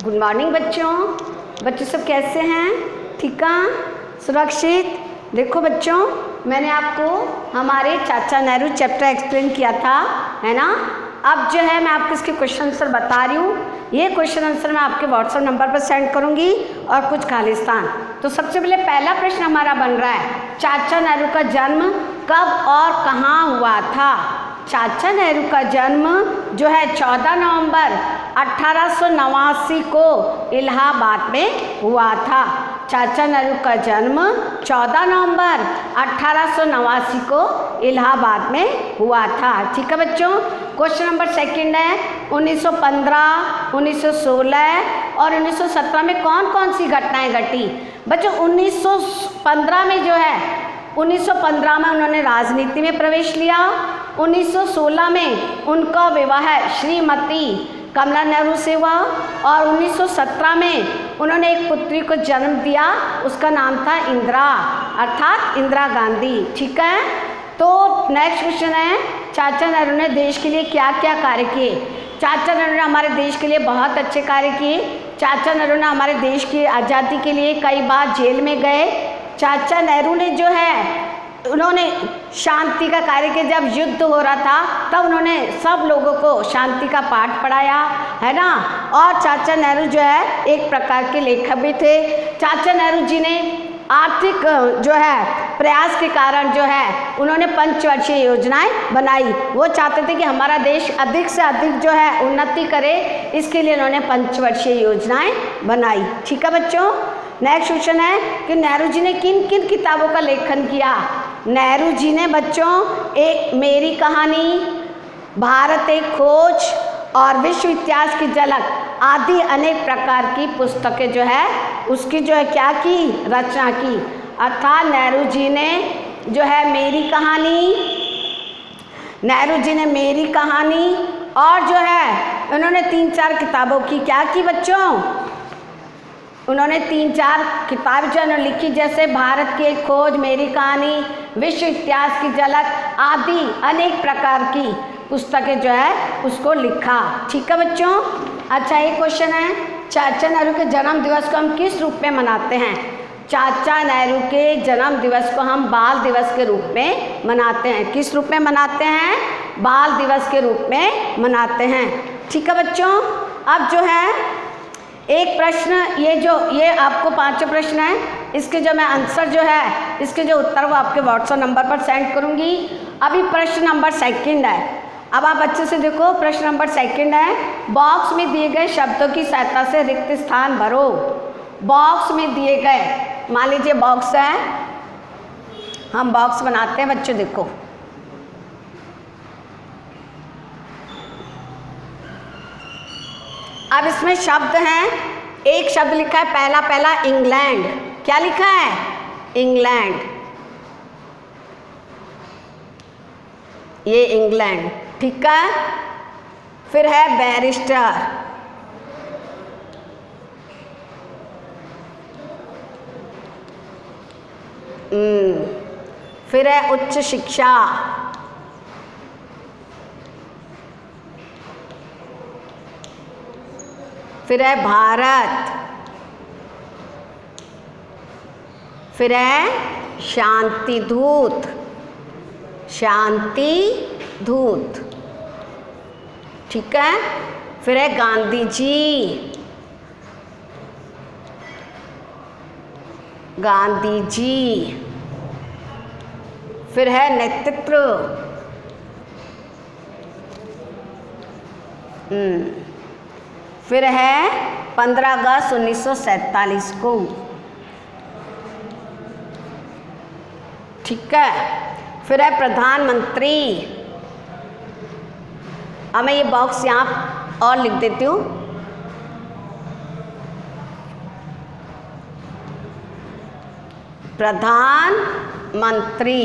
Good morning बच्चों। बच्चों सब कैसे हैं? ठीक है, सुरक्षित। देखो बच्चों, मैंने आपको हमारे चाचा नेहरू चैप्टर एक्सप्लेन किया था, है ना। अब जो है मैं आपको इसके क्वेश्चन आंसर बता रही हूँ। ये क्वेश्चन आंसर मैं आपके व्हाट्सएप नंबर पर सेंड करूँगी और कुछ खालिस्तान। तो सबसे पहले पहला प्रश्न हमारा बन रहा है, चाचा नेहरू का जन्म कब और कहाँ हुआ था? चाचा नेहरू का जन्म जो है 14 नवंबर 1889 को इलाहाबाद में हुआ था। चाचा नेहरू का जन्म 14 नवंबर 1889 को इलाहाबाद में हुआ था। ठीक है बच्चों। क्वेश्चन नंबर सेकंड है, 1915, 1916 और 1917 में कौन कौन सी घटनाएं घटी? बच्चों 1915 में जो है 1915 में उन्होंने राजनीति में प्रवेश लिया। 1916 में उनका विवाह श्रीमती कमला नेहरू से हुआ और 1917 में उन्होंने एक पुत्री को जन्म दिया, उसका नाम था इंदिरा, अर्थात इंदिरा गांधी। ठीक है। तो नेक्स्ट क्वेश्चन है, चाचा नेहरू ने देश के लिए क्या क्या कार्य किए? चाचा नेहरू ने हमारे देश के लिए बहुत अच्छे कार्य किए। चाचा नेहरू ने हमारे देश की आज़ादी के लिए कई बार जेल में गए। चाचा नेहरू ने जो है उन्होंने शांति का कार्य किया। जब युद्ध हो रहा था तब उन्होंने सब लोगों को शांति का पाठ पढ़ाया, है ना। और चाचा नेहरू जो है एक प्रकार के लेखक भी थे। चाचा नेहरू जी ने आर्थिक जो है प्रयास के कारण जो है उन्होंने पंचवर्षीय योजनाएं बनाई। वो चाहते थे कि हमारा देश अधिक से अधिक जो है उन्नति करे, इसके लिए उन्होंने पंचवर्षीय योजनाएं बनाई। ठीक है बच्चों। नेक्स्ट क्वेश्चन है कि नेहरू जी ने किन किन किताबों का लेखन किया? नेहरू जी ने बच्चों एक मेरी कहानी, भारत एक खोज और विश्व इतिहास की झलक आदि अनेक प्रकार की पुस्तकें जो है उसकी जो है क्या की रचना की। अर्थात नेहरू जी ने जो है मेरी कहानी, नेहरू जी ने मेरी कहानी और जो है उन्होंने 3-4 किताबों की क्या की बच्चों? उन्होंने 3-4 किताब जो है लिखी, जैसे भारत की एक खोज, मेरी कहानी, विश्व इतिहास की झलक आदि अनेक प्रकार की पुस्तकें जो है उसको लिखा। ठीक है बच्चों। अच्छा, एक क्वेश्चन है, चाचा नेहरू के जन्म दिवस को हम किस रूप में मनाते हैं? चाचा नेहरू के जन्म दिवस को हम बाल दिवस के रूप में मनाते हैं। किस रूप में मनाते हैं? बाल दिवस के रूप में मनाते हैं। ठीक है बच्चों। अब जो है एक प्रश्न, ये आपको 5 प्रश्न है, इसके जो मैं आंसर जो है इसके जो उत्तर वो आपके व्हाट्सएप नंबर पर सेंड करूँगी। अभी प्रश्न नंबर सेकंड है। अब आप अच्छे से देखो, प्रश्न नंबर सेकंड है, बॉक्स में दिए गए शब्दों की सहायता से रिक्त स्थान भरो। बॉक्स में दिए गए, मान लीजिए बॉक्स है, हम बॉक्स बनाते हैं बच्चों। देखो अब इसमें शब्द हैं, एक शब्द लिखा है पहला इंग्लैंड। क्या लिखा है? इंग्लैंड। ये इंग्लैंड। ठीक है। फिर है बैरिस्टर, फिर है उच्च शिक्षा, फिर है भारत, फिर है शांति दूत, शांति दूत। ठीक है। फिर है गांधी जी, गांधी जी। फिर है नेतृत्व, फिर है 15 अगस्त 1947 को। ठीक है। फिर है प्रधानमंत्री। अब मैं ये बॉक्स यहाँ और लिख देती हूँ। प्रधानमंत्री।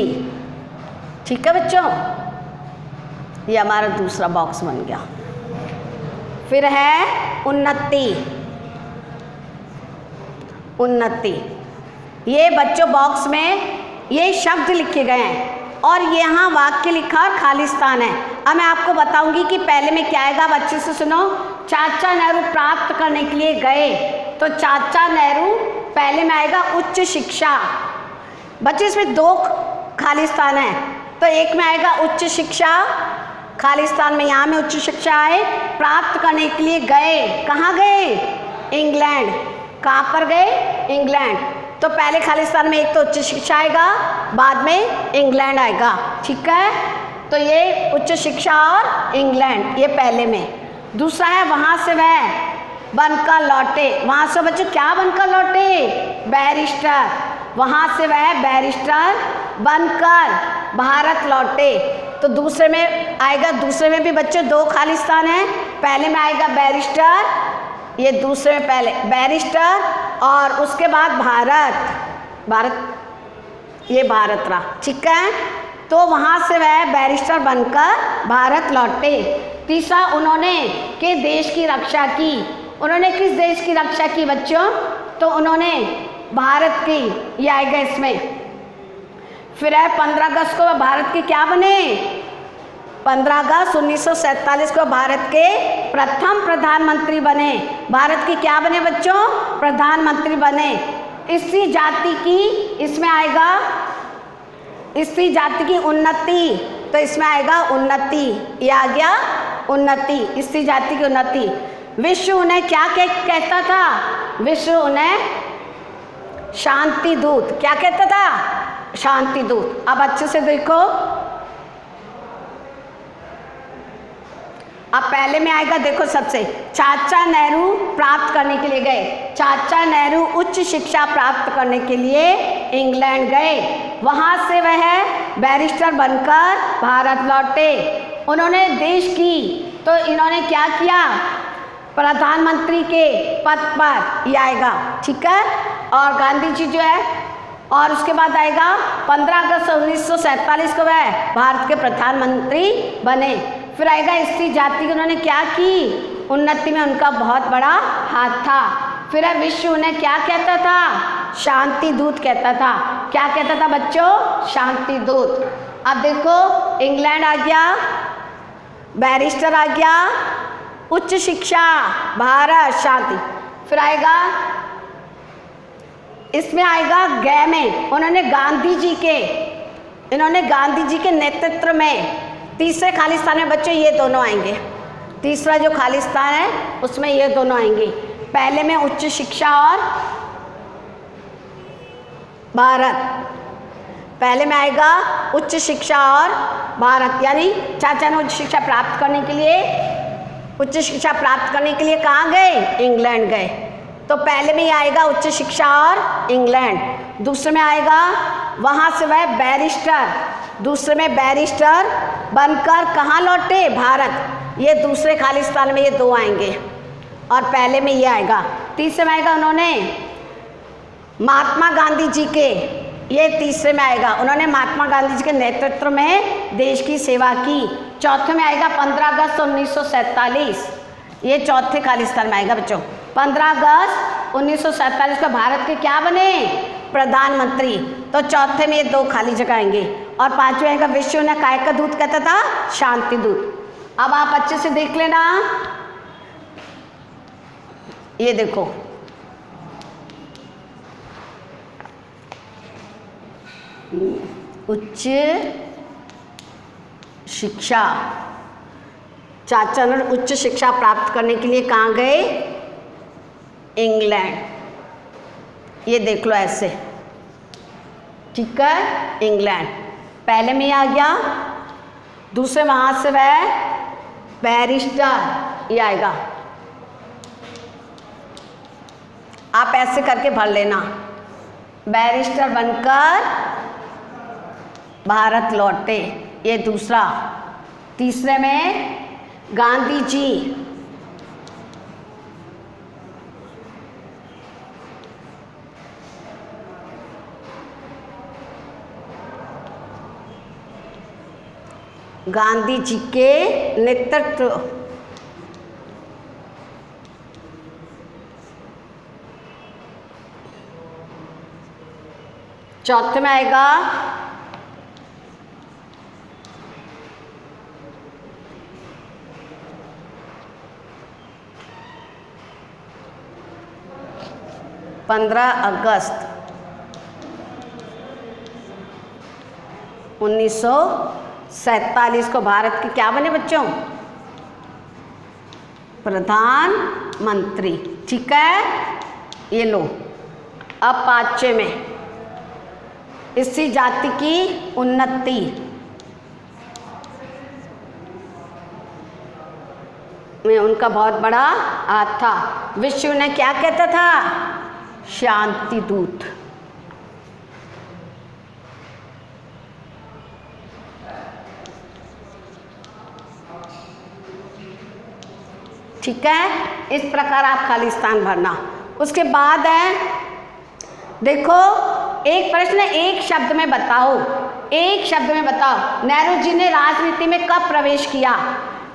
ठीक है बच्चों, ये हमारा दूसरा बॉक्स बन गया। फिर है उन्नति, उन्नति। ये बच्चों बॉक्स में ये शब्द लिखे गए हैं और यहाँ वाक्य लिखा और खालिस्तान है। अब मैं आपको बताऊंगी कि पहले में क्या आएगा। अब अच्छे से सुनो, चाचा नेहरू प्राप्त करने के लिए गए, तो चाचा नेहरू पहले में आएगा उच्च शिक्षा। बच्चे इसमें दो खालिस्तान है, तो एक में आएगा उच्च शिक्षा खालिस्तान में, यहाँ में उच्च शिक्षा है प्राप्त करने के लिए गए। कहाँ गए? इंग्लैंड। कहाँ पर गए? इंग्लैंड। तो पहले खालिस्तान में एक तो उच्च शिक्षा आएगा, बाद में इंग्लैंड आएगा। ठीक है, तो ये उच्च शिक्षा और इंग्लैंड ये पहले में। दूसरा है वहाँ से वह बनकर लौटे। वहाँ से बच्चों क्या बनकर लौटे? बैरिस्टर। वहाँ से वह बैरिस्टर बनकर भारत लौटे। तो दूसरे में आएगा, दूसरे में भी बच्चों दो खालिस्तान है, पहले में आएगा बैरिस्टर, ये दूसरे में पहले बैरिस्टर और उसके बाद भारत ये भारत रहा। ठीक है, तो वहाँ से वह बैरिस्टर बनकर भारत लौटे। तीसरा, उन्होंने के देश की रक्षा की। उन्होंने किस देश की रक्षा की बच्चों? तो उन्होंने भारत की, ये आएगा इसमें। फिर है 15 अगस्त को भारत के क्या बने? 15 अगस्त 1947 को भारत के प्रथम प्रधानमंत्री बने। भारत के क्या बने बच्चों? प्रधानमंत्री बने। स्त्री जाति की, इसमें आएगा स्त्री जाति की उन्नति, तो इसमें आएगा उन्नति, ये आ गया उन्नति, स्त्री जाति की उन्नति। विश्व उन्हें क्या कहता था? विश्व उन्हें शांति दूत, क्या कहता था? शांति दूत। अब अच्छे से देखो, अब पहले में आएगा, देखो सबसे, चाचा नेहरू प्राप्त करने के लिए गए। चाचा नेहरू उच्च शिक्षा प्राप्त करने के लिए इंग्लैंड गए, वहाँ से वह बैरिस्टर बनकर भारत लौटे। उन्होंने देश की, तो इन्होंने क्या किया? प्रधानमंत्री के पद पर, ये आएगा। ठीक है, और गांधी जी जो है, और उसके बाद आएगा 15 अगस्त 1947 को वह भारत के प्रधानमंत्री बने। फिर आएगा स्त्री जाति की, उन्होंने क्या की? उन्नति में उनका बहुत बड़ा हाथ था। फिर है विश्व उन्हें क्या कहता था? शांति दूत कहता था। क्या कहता था बच्चों? शांति दूत। अब देखो, इंग्लैंड आ गया, बैरिस्टर आ गया, उच्च शिक्षा, भारत, शांति। फिर आएगा, इसमें आएगा गय में, इन्होंने गांधी जी के नेतृत्व में, तीसरे खालिस्तान में बच्चों ये दोनों आएंगे। तीसरा जो खालिस्तान है उसमें ये दोनों आएंगे। पहले में उच्च शिक्षा और भारत, पहले में आएगा उच्च शिक्षा और भारत, यानी चाचा ने उच्च शिक्षा प्राप्त करने के लिए कहाँ गए? इंग्लैंड गए। तो पहले में ही आएगा उच्च शिक्षा और इंग्लैंड। दूसरे में आएगा वहाँ से वह बैरिस्टर, दूसरे में बैरिस्टर बनकर कहाँ लौटे? भारत। ये दूसरे खालिस्तान में ये दो आएंगे, और पहले में ये आएगा। तीसरे में आएगा उन्होंने महात्मा गांधी जी के, ये तीसरे में आएगा, उन्होंने महात्मा गांधी जी के नेतृत्व में देश की सेवा की। चौथे में आएगा 15 अगस्त 1947, ये चौथे खालिस्तान में आएगा बच्चों। 15 अगस्त 1947 को भारत के क्या बने? प्रधानमंत्री। तो चौथे में ये दो खाली जगह आएंगे। और पांचवें आएगा विश्व ने काय का दूत कहता था? शांति दूत। अब आप अच्छे से देख लेना, ये देखो, उच्च शिक्षा, चाचा ने उच्च शिक्षा प्राप्त करने के लिए कहाँ गए? इंग्लैंड। ये देख लो ऐसे, ठीक है, इंग्लैंड पहले में आ गया। दूसरे वहाँ से वह बैरिस्टर, ये आएगा। आप ऐसे करके भर लेना, बैरिस्टर बनकर भारत लौटे, ये दूसरा। तीसरे में गांधी जी, गांधी जी के नेतृत्व, चौथे में आएगा 15 अगस्त 1947 को भारत के क्या बने बच्चों? प्रधानमंत्री। ठीक है, ये लो। अब 5वें में इसी जाति की उन्नति। में उनका बहुत बड़ा हाथ था। विश्व ने क्या कहता था? शांति दूत। ठीक है, इस प्रकार आप खाली स्थान भरना। उसके बाद है, देखो एक प्रश्न, एक शब्द में बताओ, एक शब्द में बताओ नेहरू जी ने राजनीति में कब प्रवेश किया?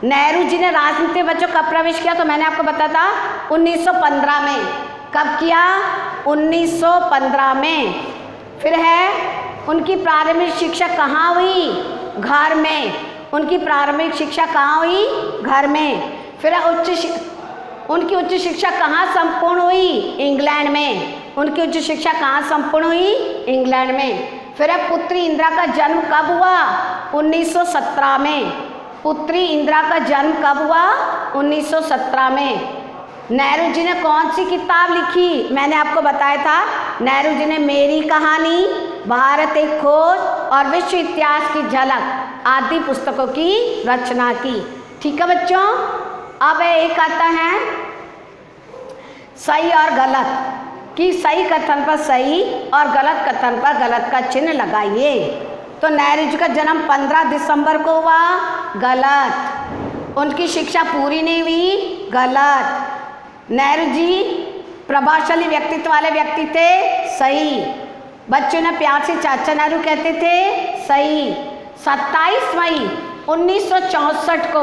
नेहरू जी ने राजनीति में बच्चों कब प्रवेश किया? तो मैंने आपको बताया था 1915 में। कब किया? 1915 में। फिर है, उनकी प्रारंभिक शिक्षा कहाँ हुई? घर में। उनकी प्रारंभिक शिक्षा कहाँ हुई? घर में। फिर उनकी उच्च शिक्षा कहाँ संपूर्ण हुई? इंग्लैंड में। उनकी उच्च शिक्षा कहाँ संपूर्ण हुई? इंग्लैंड में। फिर पुत्री इंदिरा का जन्म कब हुआ? 1917 में। पुत्री इंदिरा का जन्म कब हुआ? 1917 में। नेहरू जी ने कौन सी किताब लिखी? मैंने आपको बताया था, नेहरू जी ने मेरी कहानी, भारत एक खोज और विश्व इतिहास की झलक आदि पुस्तकों की रचना की। ठीक है बच्चों, अब एक आता है सही और गलत, कि सही कथन पर सही और गलत कथन पर गलत का चिन्ह लगाइए। तो नेहरू जी का जन्म 15 दिसंबर को हुआ, गलत। उनकी शिक्षा पूरी नहीं हुई, गलत। नेहरू जी प्रभावशाली व्यक्तित्व वाले व्यक्ति थे, सही। बच्चों ने प्यार से चाचा नेहरू कहते थे, सही। 27 मई 1964 को,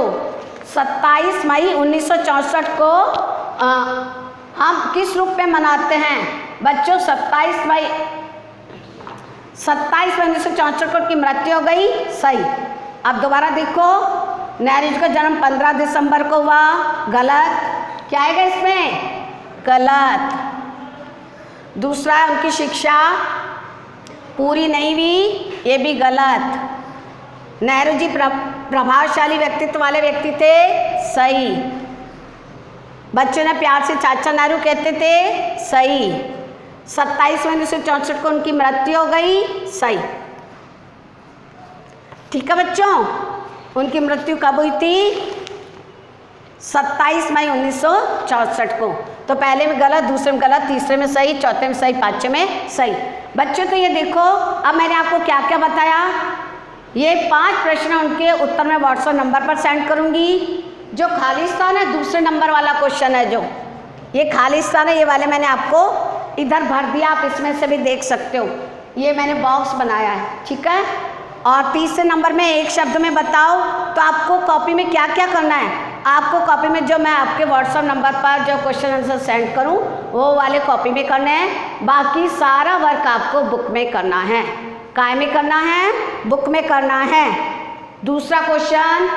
27 मई 1964 को हम किस रूप में मनाते हैं बच्चों? 27 मई 1964 को उनकी मृत्यु हो गई, सही। अब दोबारा देखो, नेहरू जी का जन्म 15 दिसंबर को हुआ, गलत। क्या आएगा इसमें? गलत। दूसरा, उनकी शिक्षा पूरी नहीं हुई, ये भी गलत। नेहरू जी प्रभावशाली व्यक्तित्व वाले व्यक्ति थे, सही। बच्चों ने प्यार से चाचा नेहरू कहते थे, सही। 27 मई 1964 को उनकी मृत्यु हो गई, सही। ठीक है बच्चों, उनकी मृत्यु कब हुई थी? 27 मई 1964 को। तो पहले में गलत, दूसरे में गलत, तीसरे में सही, चौथे में सही, पांचवें में सही। बच्चों तो ये देखो, अब मैंने आपको क्या क्या बताया। ये 5 प्रश्न उनके उत्तर मैं व्हाट्सएप नंबर पर सेंड करूंगी। जो खाली स्थान है, दूसरे नंबर वाला क्वेश्चन है, जो ये खाली स्थान है, ये वाले मैंने आपको इधर भर दिया, आप इसमें से भी देख सकते हो। ये मैंने बॉक्स बनाया है, ठीक है। और तीसरे नंबर में एक शब्द में बताओ, तो आपको कॉपी में क्या क्या करना है? आपको कॉपी में जो मैं आपके व्हाट्सएप नंबर पर जो क्वेश्चन आंसर सेंड करूं, वो वाले कॉपी में करने हैं। बाकी सारा वर्क आपको बुक में करना है। काय में करना है? बुक में करना है। दूसरा क्वेश्चन,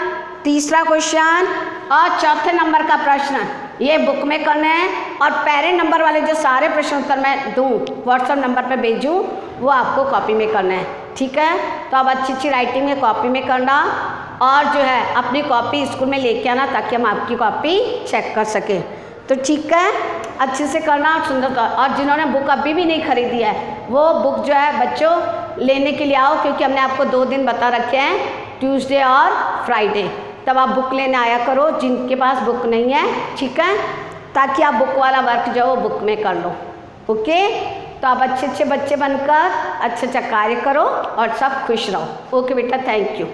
तीसरा क्वेश्चन और चौथे नंबर का प्रश्न ये बुक में करना है। और पहले नंबर वाले जो सारे प्रश्न उत्तर मैं दूँ, व्हाट्सएप नंबर पर भेजूँ, वो आपको कॉपी में करना है, ठीक है। तो अब अच्छी अच्छी राइटिंग में कॉपी में करना, और जो है अपनी कॉपी स्कूल में लेके आना, ताकि हम आपकी कॉपी चेक कर सकें। तो ठीक है, अच्छे से करना, सुंदर। और जिन्होंने बुक अभी भी नहीं खरीदी है, वो बुक जो है बच्चों लेने के लिए आओ, क्योंकि हमने आपको 2 दिन बता रखे हैं, ट्यूसडे और फ्राइडे। तब आप बुक लेने आया करो, जिनके पास बुक नहीं है, ठीक है, ताकि आप बुक वाला वर्क जो है वो बुक में कर लो। ओके, तो आप अच्छे अच्छे बच्चे बनकर अच्छा अच्छा कार्य करो और सब खुश रहो। ओके बेटा, थैंक यू।